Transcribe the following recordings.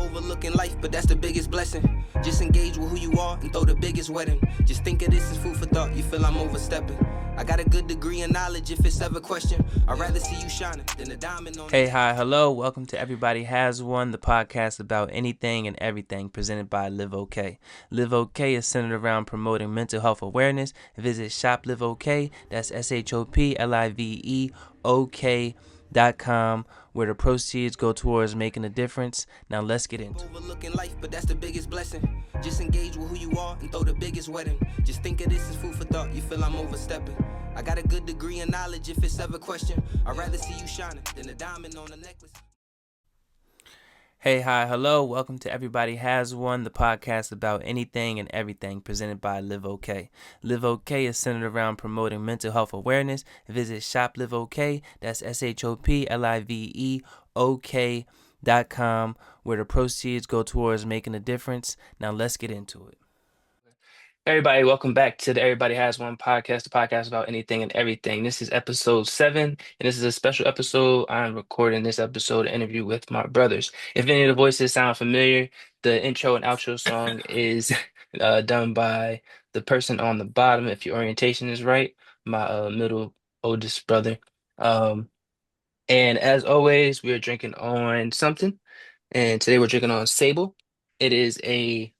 overlooking life, but that's the biggest blessing. Just engage with who you are and throw the biggest wedding. Just think of this as food for thought, you feel I'm overstepping. I got a good degree in knowledge if it's ever question. I'd rather see you shining than a diamond on. Hey, hi, hello. Welcome to Everybody Has One, the podcast about anything and everything presented by LiveOK. LiveOK is centered around promoting mental health awareness. Visit Shop LiveOK, that's ShopLiveOK.com, where the proceeds go towards making a difference. Now let's get into it. Overlooking life, but that's the biggest blessing. Just engage with who you are and throw the biggest wedding. Just think of this as food for thought, you feel I'm overstepping. I got a good degree in knowledge if it's ever question. I'd rather see you shining than a diamond on a necklace. Hey, hi, hello. Welcome to Everybody Has One, the podcast about anything and everything presented by LiveOK. LiveOK is centered around promoting mental health awareness. Visit Shop LiveOK, that's ShopLiveOK.com, where the proceeds go towards making a difference. Now let's get into it. Everybody, welcome back to the Everybody Has One podcast, the podcast about anything and everything. This is episode 7, and this is a special episode. I'm recording this episode interview with my brothers. If any of the voices sound familiar, the intro and outro song is done by the person on the bottom, if your orientation is right, my middle oldest brother. And as always, we are drinking on something, and today we're drinking on Sable. It is a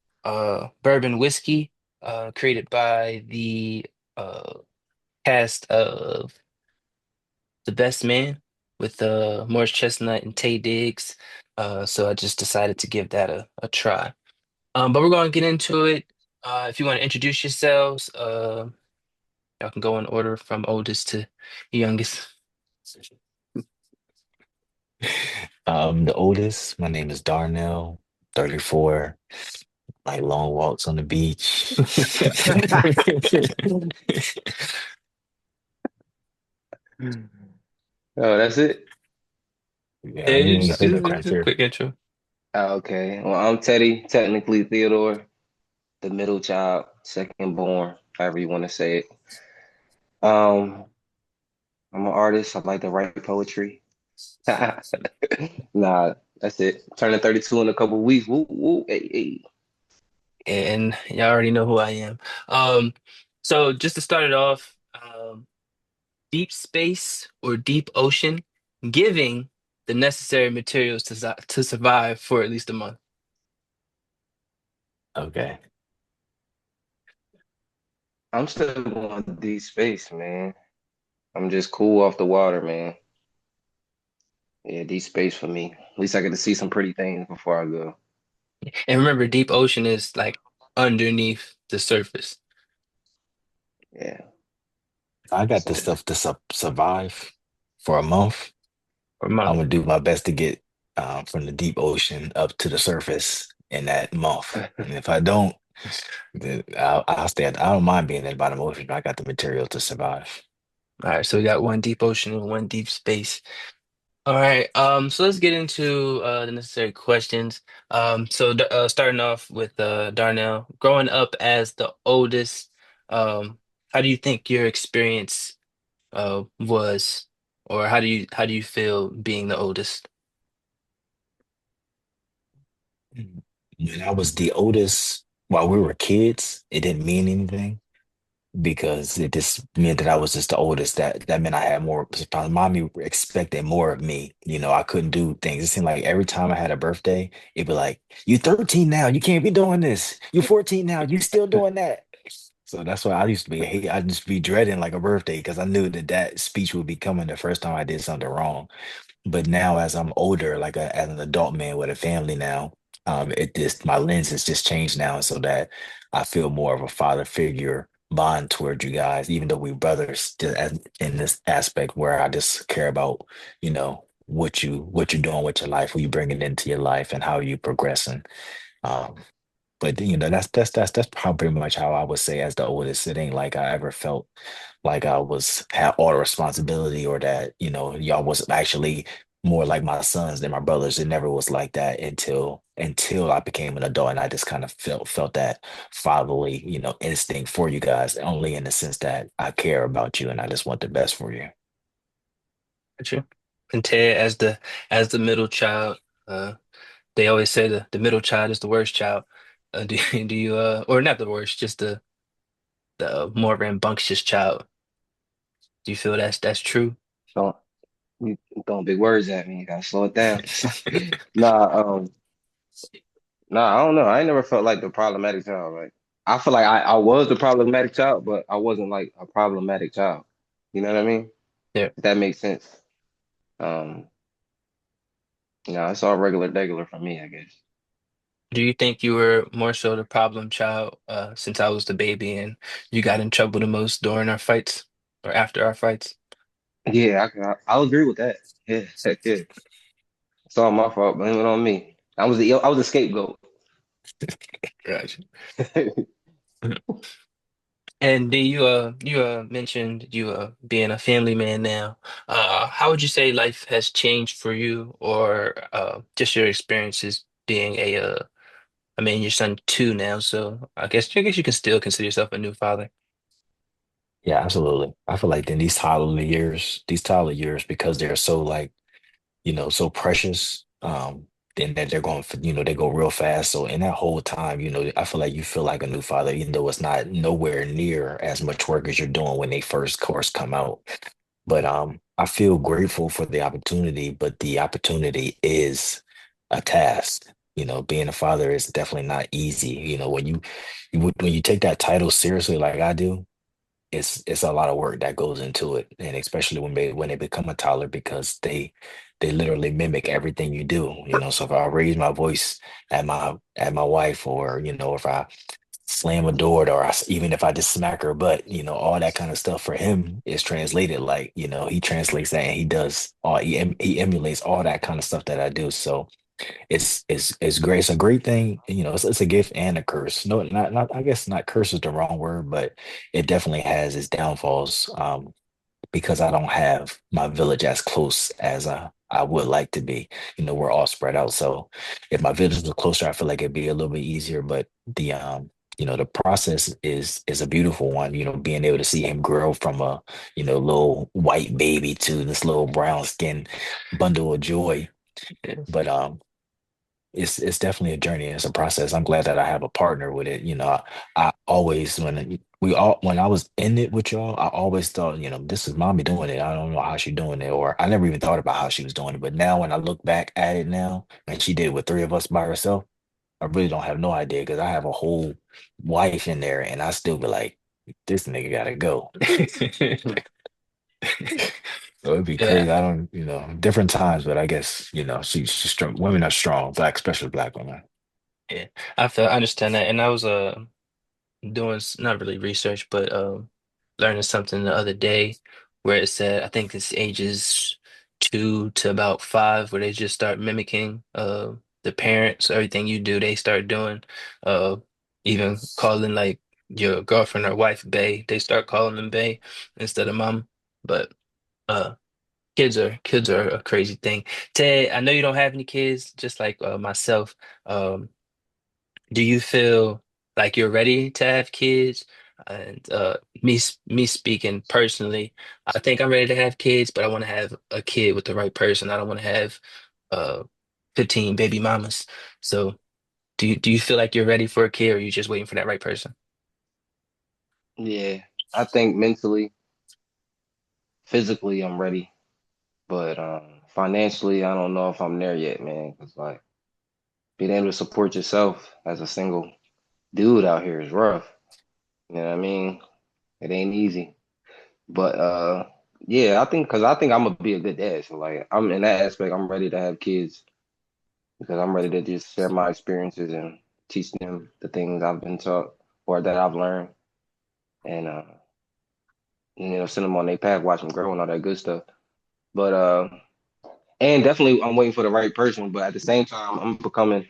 bourbon whiskey created by the uh, cast of The Best Man with Morris Chestnut and Taye Diggs. So I just decided to give that a try. But we're going to get into it. If you want to introduce yourselves, y'all can go in order from oldest to youngest. The oldest, my name is Darnell, 34, like long walks on the beach. Oh, that's it? Yeah, Yeah, you just, got the just a cruncher. quick intro. Oh, okay. Well, I'm Teddy, technically Theodore, the middle child, second born, however you want to say it. Um, I'm an artist. I like to write poetry. Nah, that's it. Turning 32 in a couple weeks. Woo, woo, hey, hey. And y'all already know who I am. So just to start it off, deep space or deep ocean, giving the necessary materials to survive for at least a month. Okay. I'm still going deep space, man. I'm just cool off the water, man. Yeah, deep space for me. At least I get to see some pretty things before I go. And remember, deep ocean is like underneath the surface. Yeah. I got the So stuff to survive for a month. Or I'm month. gonna do my best to get from the deep ocean up to the surface in that month. And if I don't, then I'll stay I don't mind being at the bottom ocean. I got the material to survive. All right, so we got one deep ocean and one deep space. All right, so let's get into the necessary questions. Starting off with Darnell, growing up as the oldest, how do you think your experience was, or how do you feel being the oldest? When I was the oldest, while we were kids, it didn't mean anything because it just meant that I was just the oldest. That meant I had more. My mommy expected more of me. I couldn't do things. It seemed like every time I had a birthday, it'd be like, "You 13 now. You can't be doing this. You 14 now. You still doing that." So that's why I used to be. I just be dreading like a birthday because I knew that speech would be coming the first time I did something wrong. But now, as I'm older, like as an adult man with a family now, it just my lens has just changed now, so that I feel more of a father figure bond toward you guys, even though we brothers, in this aspect where I just care about, what you're doing with your life, who you bringing into your life, and how you progressing. Um, but that's probably pretty much how I would say as the oldest. It ain't like I ever felt like I was had all the responsibility or that, y'all was actually more like my sons than my brothers. It never was like that until I became an adult and I just kind of felt that fatherly, instinct for you guys, only in the sense that I care about you and I just want the best for you. Gotcha. And Ted, as the middle child, uh, they always say the middle child is the worst child. Do you or not the worst, just the more rambunctious child. Do you feel that's true? Don't you throwing big words at me. You gotta slow it down. Nah, nah, I don't know. I ain't never felt like the problematic child. Like I feel like I was the problematic child, but I wasn't like a problematic child. You know what I mean? Yeah. If that makes sense. Um, it's all regular for me, I guess. Do you think you were more so the problem child since I was the baby and you got in trouble the most during our fights or after our fights? Yeah, I'll agree with that. Yeah, heck yeah. It's all my fault. Blame it on me. I was the scapegoat. Gotcha. And then you mentioned you being a family man now. How would you say life has changed for you or just your experiences being a I mean your son two now, so I guess you can still consider yourself a new father. Yeah, absolutely. I feel like in these toddler years, because they're so like, so precious, then that they're going for, they go real fast. So in that whole time, I feel like you feel like a new father, even though it's not nowhere near as much work as you're doing when they first course come out. But I feel grateful for the opportunity, but the opportunity is a task. Being a father is definitely not easy. When you take that title seriously, like I do, it's a lot of work that goes into it, and especially when they become a toddler, because they literally mimic everything you do. So if I raise my voice at my wife, or if I slam a door, or even if I just smack her butt, all that kind of stuff for him is translated. Like, he translates that, and he emulates all that kind of stuff that I do. So it's great. It's a great thing. It's a gift and a curse. No, not I guess not curse is the wrong word, but it definitely has its downfalls. Because I don't have my village as close as I would like to be. We're all spread out. So if my village was closer, I feel like it'd be a little bit easier. But the process is a beautiful one. Being able to see him grow from a little white baby to this little brown skin bundle of joy. Yeah. But it's definitely a journey. It's a process. I'm glad that I have a partner with it. I always when I was in it with y'all, I always thought, this is mommy doing it. I don't know how she's doing it, or I never even thought about how she was doing it. But now when I look back at it now, and she did it with three of us by herself, I really don't have no idea, because I have a whole wife in there, and I still be like, this nigga gotta go. So it'd be Yeah, crazy. I don't, different times, but I guess, she's strong. Women are strong, especially black women. yeah. I understand that, and I was doing not really research, but learning something the other day where it said I think it's ages 2 to about 5 where they just start mimicking the parents. Everything you do, they start doing. Uh, even calling like your girlfriend or wife Bay, they start calling them Bay instead of mom. But uh, kids are a crazy thing. Ted, I know you don't have any kids, just like myself. Um, do you feel like you're ready to have kids? And me speaking personally, I think I'm ready to have kids, but I want to have a kid with the right person. I don't want to have uh 15 baby mamas. So do you feel like you're ready for a kid, or are you just waiting for that right person? Yeah, I think mentally, physically, I'm ready, but financially, I don't know if I'm there yet, man. Cause like being able to support yourself as a single dude out here is rough. You know what I mean? It ain't easy. But yeah, I think I'm gonna be a good dad. So like I'm in that aspect, I'm ready to have kids because I'm ready to just share my experiences and teach them the things I've been taught or that I've learned, and send them on their path, watch them grow and all that good stuff. But and definitely I'm waiting for the right person. But at the same time, I'm becoming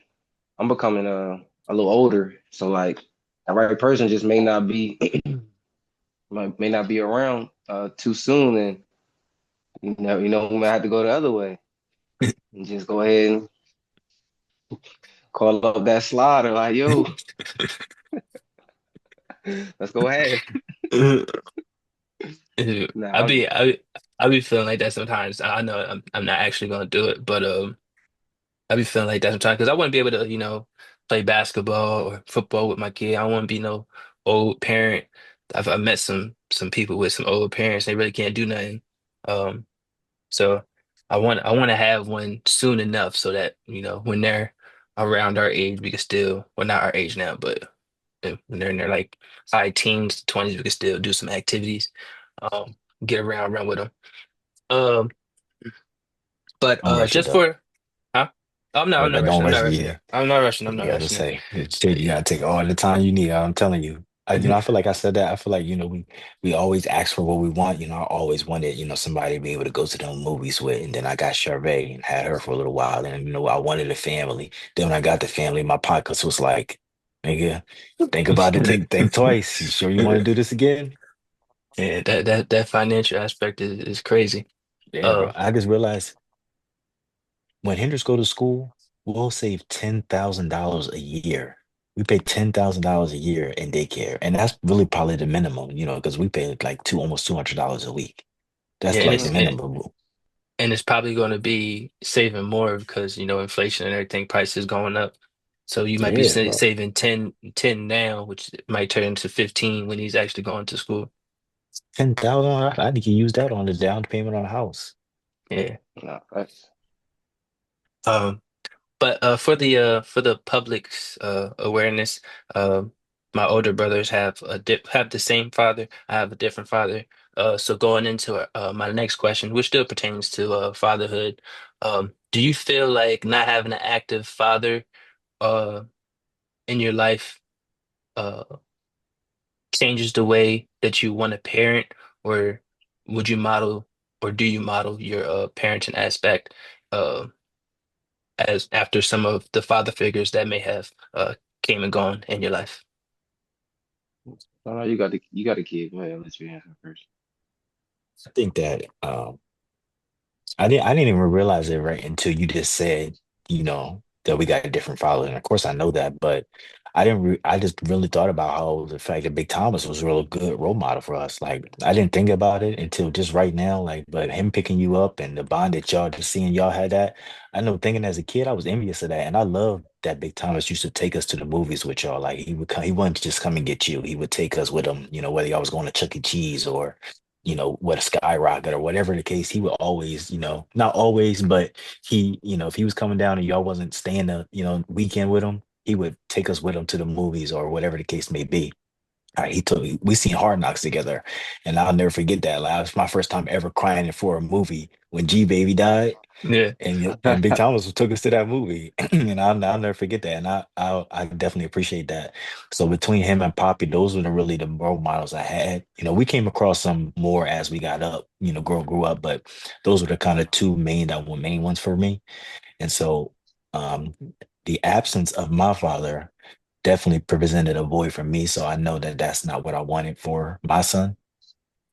a little older, so like the right person just may not be around too soon, and we might have to go the other way and just go ahead and call up that slider like, yo, let's go ahead. I Nah, be I I be feeling like that sometimes. I know I'm not actually gonna do it, but I be feeling like that sometimes because I wouldn't be able to, play basketball or football with my kid. I don't want to be no old parent. I've met some people with some old parents. They really can't do nothing. Um, so I want to have one soon enough so that, when they're around our age, we can still, well, not our age now, but when they're in their like high teens, 20s, we can still do some activities, um, get around, run with them. Um, but Don't rush it just though. for, huh? I I'm was not like, don't rushing. I'm not rush it. rushing. Yeah. I'm not rushing. I'm not You gotta rushing. say, shit, you gotta take all the time you need. I'm telling you. I feel like I said that. I feel like, we always ask for what we want. I always wanted, somebody to be able to go to them movies with. And then I got Charvet and had her for a little while. And, I wanted a family. Then when I got the family, my pockets was like, nigga, think about it. Think twice. You sure you want to do this again? Yeah, that financial aspect is crazy. Yeah, bro. Uh, I just realized when Hendrix go to school, we'll save $10,000 a year. We pay $10,000 a year in daycare, and that's really probably the minimum, because we pay like almost $200 a week. yeah, That's and like it's the and, minimum. and it's probably going to be saving more because inflation and everything, prices going up. So you might be Yeah, bro. saving 10 now, which might turn into 15 when he's actually going to school. 10,000. I can use that on the down payment on a house. Yeah. No, that's Um, But for the public's awareness, um, my older brothers have the same father. I have a different father. So going into my next question, which still pertains to fatherhood, do you feel like not having an active father uh, in your life uh, changes the way that you want to parent, or would you model, or do you model your parenting aspect? Uh, as after some of the father figures that may have came and gone in your life. no, you got a kid. Go ahead, let you answer first. I think that I didn't even realize it right until you just said, that we got a different father. And of course I know that, but I just really thought about how the fact that Big Thomas was a real good role model for us. Like I didn't think about it until just right now. Like, but him picking you up and the bond that y'all just seeing y'all had that. I know thinking as a kid, I was envious of that. And I love that Big Thomas used to take us to the movies with y'all. Like he wouldn't just come and get you. He would take us with him, whether y'all was going to Chuck E. Cheese or what a skyrocket or whatever the case, he would always, not always, but he, if he was coming down and y'all wasn't staying the, weekend with him, he would take us with him to the movies or whatever the case may be. He took we seen Hard Knocks together, and I'll never forget that. Like, it was my first time ever crying for a movie when G Baby died. Yeah. And Big Thomas took us to that movie, and I'll never forget that. And I definitely appreciate that. So between him and Poppy, those were really the role models I had. We came across some more as we got up, grew up, but those were the kind of two main ones for me. And so, um, the absence of my father definitely presented a void for me. So I know that that's not what I wanted for my son.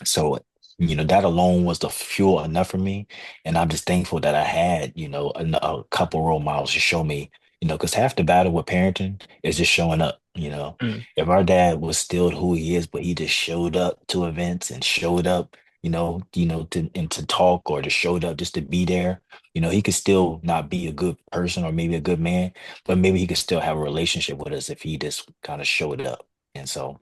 So, that alone was the fuel enough for me. And I'm just thankful that I had, a couple role models to show me, because half the battle with parenting is just showing up. Mm. If our dad was still who he is, but he just showed up to events and showed up, to talk or just showed up just to be there, he could still not be a good person or maybe a good man, but maybe he could still have a relationship with us if he just kind of showed up. And so,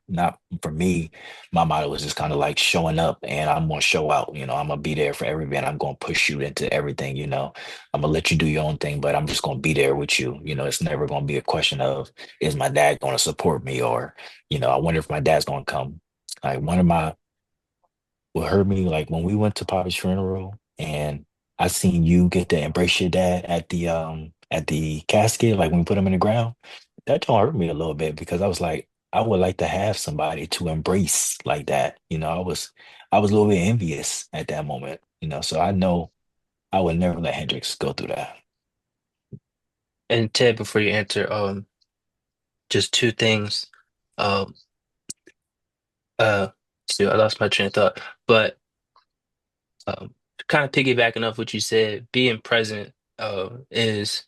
not for me, my motto was just kind of like showing up and I'm gonna show out, I'm gonna be there for every event. I'm gonna push you into everything, I'm gonna let you do your own thing, but I'm just gonna be there with you. It's never gonna be a question of is my dad gonna support me or, I wonder if my dad's gonna come. Like one of my what hurt me, like when we went to Papa's funeral and I seen you get to embrace your dad at the casket, like when we put him in the ground, that don't hurt me a little bit because I was like, I would like to have somebody to embrace like that. I was a little bit envious at that moment, so I know I would never let Hendrix go through that. And Ted, before you answer, just two things. Um, uh, see, I lost my train of thought, but um, kind of piggybacking off what you said, being present is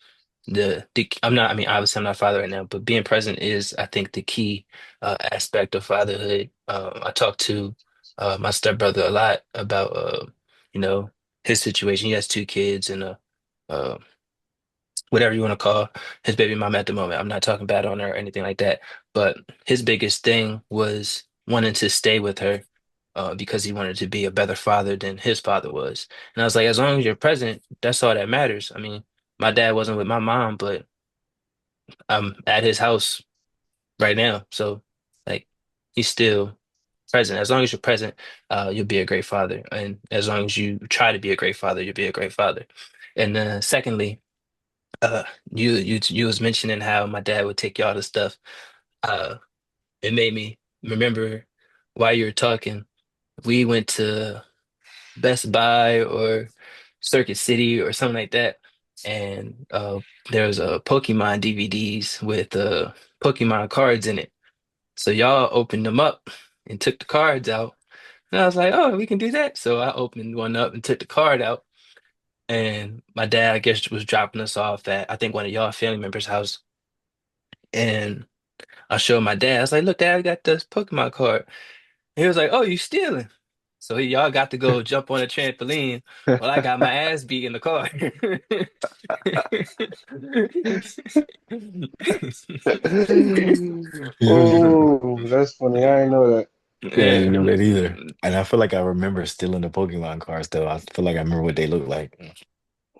the I'm not, I mean, obviously I'm not a father right now, but being present is, I think, the key aspect of fatherhood. I talk to my stepbrother a lot about you know his situation. He has two kids and a whatever you want to call his baby mama at the moment. I'm not talking bad on her or anything like that. But his biggest thing was wanting to stay with her because he wanted to be a better father than his father was. And I was like, as long as you're present, that's all that matters. I mean, my dad wasn't with my mom, but I'm at his house right now. So like he's still present. As long as you're present, you'll be a great father. And as long as you try to be a great father, you'll be a great father. And secondly, uh, you was mentioning how my dad would take y'all to stuff. Uh, it made me remember while you were talking, we went to Best Buy or Circuit City or something like that, and there was a Pokemon DVDs with Pokemon cards in it. So y'all opened them up and took the cards out. And I was like, oh, we can do that. So I opened one up and took the card out. And my dad, I guess, was dropping us off at, I think, one of y'all family members' house. And I showed my dad. I was like, look, Dad, I got this Pokemon card. He was like, oh, you stealing? So y'all got to go jump on a trampoline while I got my ass beat in the car. Oh, that's funny. I didn't know that. Yeah, I didn't Yeah, know that either. And I feel like I remember stealing the Pokemon cards though. I feel like I remember what they look like.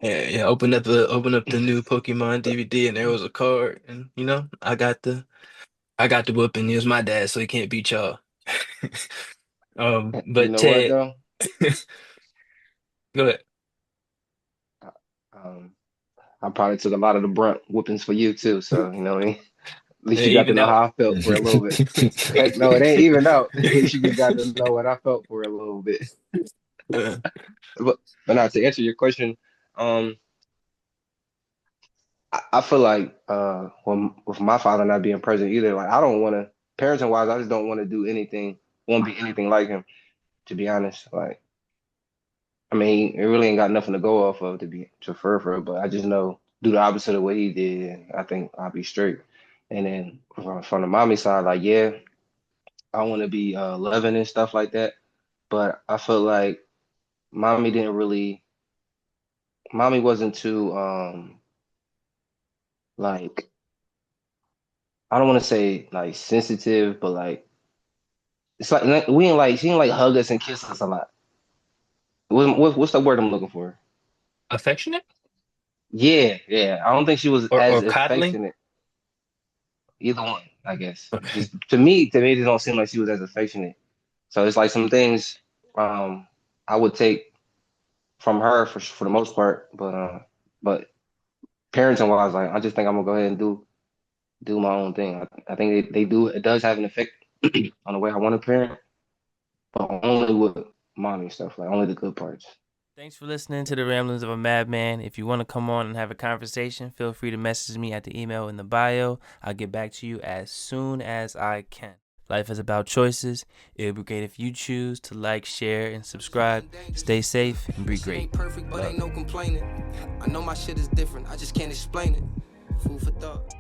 yeah. Open up the new Pokemon DVD, and there was a card, and I got the whooping. He was my dad, so he can't beat y'all. You But know what Ted, though? go ahead. Um, I probably took a lot of the brunt whoopings for you too. So you know what I mean? At least Yeah, you got to even know out. how I felt for a little bit. Heck no, it ain't even out. At least you just got to know what I felt for a little bit. Uh, But now to answer your question, um, I feel like when with my father not being present either, like I don't want to parenting wise, I just don't want to do anything, won't be anything like him, to be honest. Like I mean, it really ain't got nothing to go off of to further, but I just know do the opposite of what he did, and I think I'll be straight. And then from the mommy side, like yeah, I want to be loving and stuff like that, but I feel like mommy didn't really, mommy wasn't too like I don't want to say like sensitive, but like it's like we ain't like she didn't like hug us and kiss us a lot. What's the word I'm looking for? affectionate Yeah, yeah. I don't think she was or as coddling? affectionate. Either one, I guess. Okay. Just to me, it don't seem like she was as affectionate. So it's like some things I would take from her for the most part, but parenting wise, like I just think I'm gonna go ahead and do my own thing. I think they do it does have an effect on the way I want to parent, but only with mommy stuff, like only the good parts. Thanks for listening to the Ramblings of a Madman. If you want to come on and have a conversation, feel free to message me at the email in the bio. I'll get back to you as soon as I can. Life is about choices. It would be great if you choose to like, share, and subscribe. Stay safe and be Shit great. ain't perfect, but Love. ain't no complaining. I know my shit is different, I just can't explain it. Food for thought.